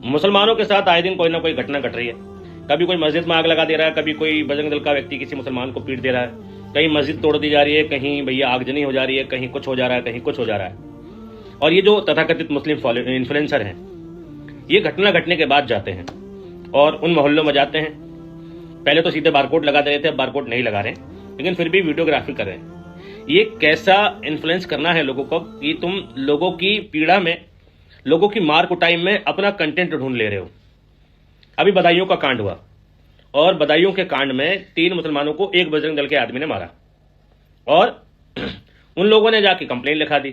मुसलमानों के साथ आए दिन कोई ना कोई घटना घट रही है। कभी कोई मस्जिद में आग लगा दे रहा है, कभी कोई बजरंग दल का व्यक्ति किसी मुसलमान को पीट दे रहा है, कहीं मस्जिद तोड़ दी जा रही है, कहीं भैया आगजनी हो जा रही है, कहीं कुछ हो जा रहा है, कहीं कुछ हो जा रहा है। और ये जो तथाकथित मुस्लिम इन्फ्लुएंसर हैं, ये घटना घटने के बाद जाते हैं और उन मोहल्लों में जाते हैं। पहले तो सीधे बारकोड लगा दे रहे थे, अब बारकोड नहीं लगा रहे, लेकिन फिर भी वीडियोग्राफी कर रहे हैं। ये कैसा इन्फ्लुएंस करना है लोगों को कि तुम लोगों की पीड़ा में, लोगों की मार कुटाई में अपना कंटेंट ढूंढ ले रहे हो। अभी बदायूं का कांड हुआ और बदायूं के कांड में 3 मुसलमानों को एक बजरंग दल के आदमी ने मारा और उन लोगों ने जाके कंप्लेन लिखा दी।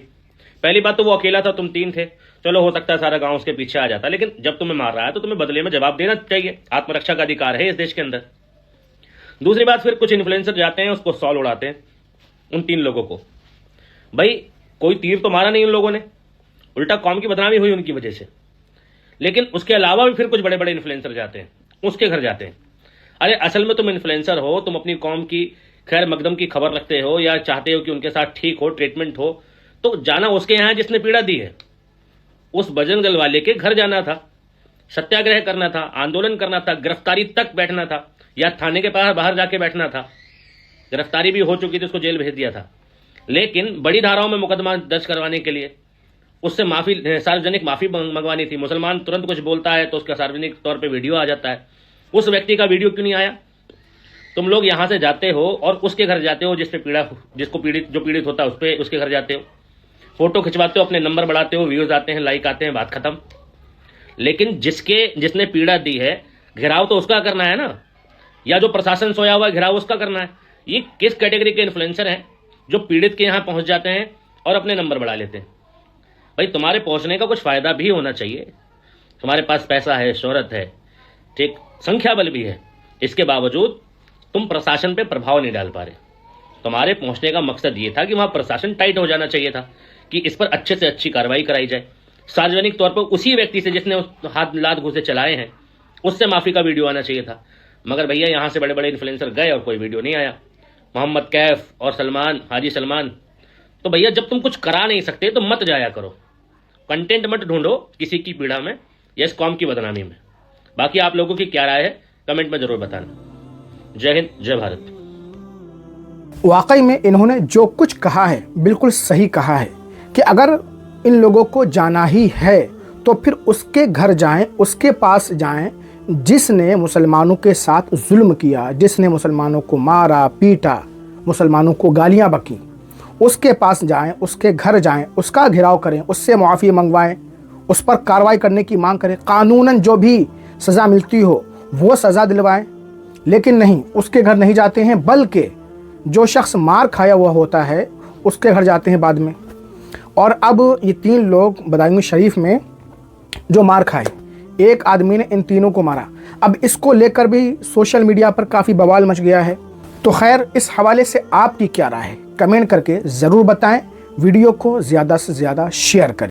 पहली बात तो वो अकेला था, तुम 3 थे, चलो हो सकता है सारा गांव उसके पीछे आ जाता, लेकिन जब तुम्हें मार रहा है तो तुम्हें बदले में जवाब देना चाहिए। आत्मरक्षा का अधिकार है इस देश के अंदर। दूसरी बात, फिर कुछ इन्फ्लुएंसर जाते हैं, उसको सॉल उड़ाते हैं उन 3 लोगों को। भाई कोई तीर तो मारा नहीं उन लोगों ने, उल्टा कौम की बदनामी हुई उनकी वजह से। लेकिन उसके अलावा भी फिर कुछ बड़े बड़े इन्फ्लुएंसर जाते हैं, उसके घर जाते हैं। अरे असल में तुम इन्फ्लुएंसर हो, तुम अपनी कौम की खैर मकदम की खबर रखते हो या चाहते हो कि उनके साथ ठीक हो, ट्रीटमेंट हो, तो जाना उसके यहाँ जिसने पीड़ा दी है। उस बजरंग दल वाले के घर जाना था, सत्याग्रह करना था, आंदोलन करना था, गिरफ्तारी तक बैठना था या थाने के पास बाहर जाके बैठना था। गिरफ्तारी भी हो चुकी थी, उसको जेल भेज दिया था। लेकिन बड़ी धाराओं में मुकदमा दर्ज करवाने के लिए उससे माफी, सार्वजनिक माफी मंगवानी थी। मुसलमान तुरंत कुछ बोलता है तो उसका सार्वजनिक तौर पे वीडियो आ जाता है, उस व्यक्ति का वीडियो क्यों नहीं आया? तुम लोग यहां से जाते हो और उसके घर जाते हो जो पीड़ित होता है उस पे, उसके घर जाते हो, फोटो खिंचवाते हो, अपने नंबर बढ़ाते हो, व्यूज आते हैं, लाइक आते हैं, बात खत्म। लेकिन जिसने पीड़ा दी है, घेराव तो उसका करना है ना, या जो प्रशासन सोया हुआ है घेराव उसका करना है। ये किस कैटेगरी के इन्फ्लुएंसर हैं जो पीड़ित के यहां पहुंच जाते हैं और अपने नंबर बढ़ा लेते हैं? भाई तुम्हारे पहुंचने का कुछ फायदा भी होना चाहिए। तुम्हारे पास पैसा है, शोहरत है, ठीक, संख्या बल भी है, इसके बावजूद तुम प्रशासन पे प्रभाव नहीं डाल पा रहे। तुम्हारे पहुंचने का मकसद ये था कि वहां प्रशासन टाइट हो जाना चाहिए था कि इस पर अच्छे से अच्छी कार्रवाई कराई जाए। सार्वजनिक तौर पर उसी व्यक्ति से जिसने हाथ लात घूसे चलाए हैं उससे माफी का वीडियो आना चाहिए था। मगर भैया यहां से बड़े बड़े इन्फ्लुएंसर गए और कोई वीडियो नहीं आया। मोहम्मद कैफ और सलमान, हाजी सलमान, तो भैया जब तुम कुछ करा नहीं सकते तो मत जाया करो, कंटेंट मत ढूंढो किसी की पीड़ा में या इस कौम की बदनामी में। बाकी आप लोगों की क्या राय है कमेंट में जरूर बताना। जय हिंद, जय भारत। वाकई में इन्होंने जो कुछ कहा है बिल्कुल सही कहा है कि अगर इन लोगों को जाना ही है तो फिर उसके घर जाएं, उसके पास जाएं जिसने मुसलमानों के साथ जुल्म किया, जिसने मुसलमानों को मारा पीटा, मुसलमानों को गालियां बकीं, उसके पास जाएं, उसके घर जाएं, उसका घेराव करें, उससे मुआफ़ी मंगवाएं, उस पर कार्रवाई करने की मांग करें, कानूनन जो भी सज़ा मिलती हो वो सज़ा दिलवाएं। लेकिन नहीं, उसके घर नहीं जाते हैं, बल्कि जो शख्स मार खाया हुआ होता है उसके घर जाते हैं बाद में। और अब ये 3 लोग बदायूं शरीफ में जो मार खाए, एक आदमी ने इन तीनों को मारा। अब इसको लेकर भी सोशल मीडिया पर काफ़ी बवाल मच गया है। तो खैर, इस हवाले से आपकी क्या राय है कमेंट करके ज़रूर बताएं। वीडियो को ज़्यादा से ज़्यादा शेयर करें।